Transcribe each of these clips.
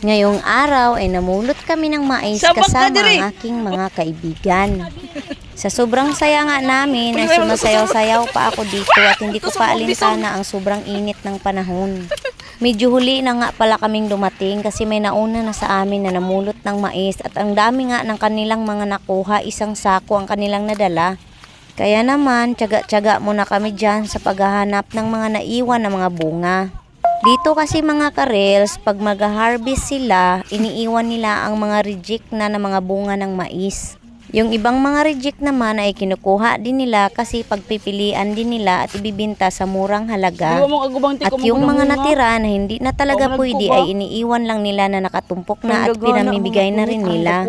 Ngayong araw ay namulot kami ng mais kasama ang aking mga kaibigan. Sa sobrang saya nga namin ay sumasayaw-sayaw pa ako dito at hindi ko pa alintana ang sobrang init ng panahon. Medyo huli na nga pala kaming dumating kasi may nauna na sa amin na namulot ng mais at ang dami nga ng kanilang mga nakuha, isang sako ang kanilang nadala. Kaya naman, tiyaga-tiyaga muna kami dyan sa paghahanap ng mga naiwan na mga bunga. Dito kasi mga karels, pag mag-harvest sila, iniiwan nila ang mga reject na mga bunga ng mais. Yung ibang mga reject naman ay kinukuha din nila kasi pagpipilian din nila at ibibinta sa murang halaga. At yung mga natira na hindi na talaga pwede ay iniiwan lang nila na nakatumpok na at pinamimigay na rin nila.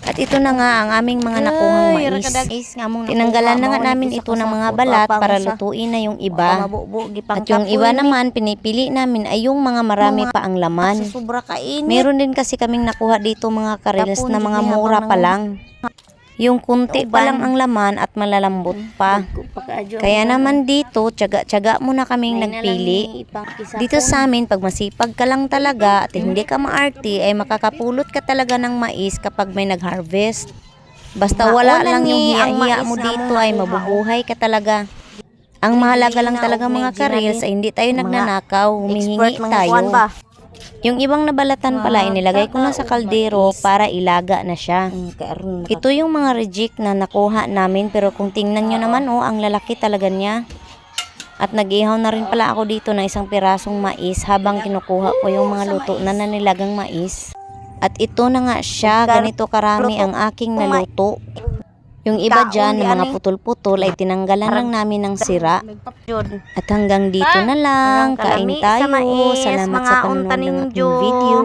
At ito na nga ang aming mga nakuhang mais. Tinanggalan na nga namin ito ng mga balat para lutuin na yung iba. At yung iba naman pinipili namin ay yung mga marami pa ang laman. Meron din kasi kaming nakuha dito mga karels na mga mura pa lang. Yung kunti pa lang ang laman at malalambot pa. Kaya naman dito, tiyaga-tiyaga muna kaming nagpili. Dito sa amin, pag masipag ka lang talaga at hindi ka maarte, ay makakapulot ka talaga ng mais kapag may nag-harvest. Basta wala lang yung hiya-hiya mo dito ay mabubuhay ka talaga. Ang mahalaga lang talaga mga karels ay hindi tayo nagnanakaw, humihingi tayo. Yung ibang nabalatan pala inilagay ko na sa kaldero para ilaga na siya. Ito yung mga reject na nakuha namin pero kung tingnan nyo naman ang lalaki talaga niya. At nag-ihaw na rin pala ako dito ng isang pirasong mais habang kinukuha ko yung mga luto na nanilagang mais. At ito na nga siya, ganito karami ang aking naluto. Yung iba dyan na mga putol-putol ay tinanggalan lang namin ng sira. At hanggang dito na lang. Kain tayo. Salamat sa panonood ng aking video.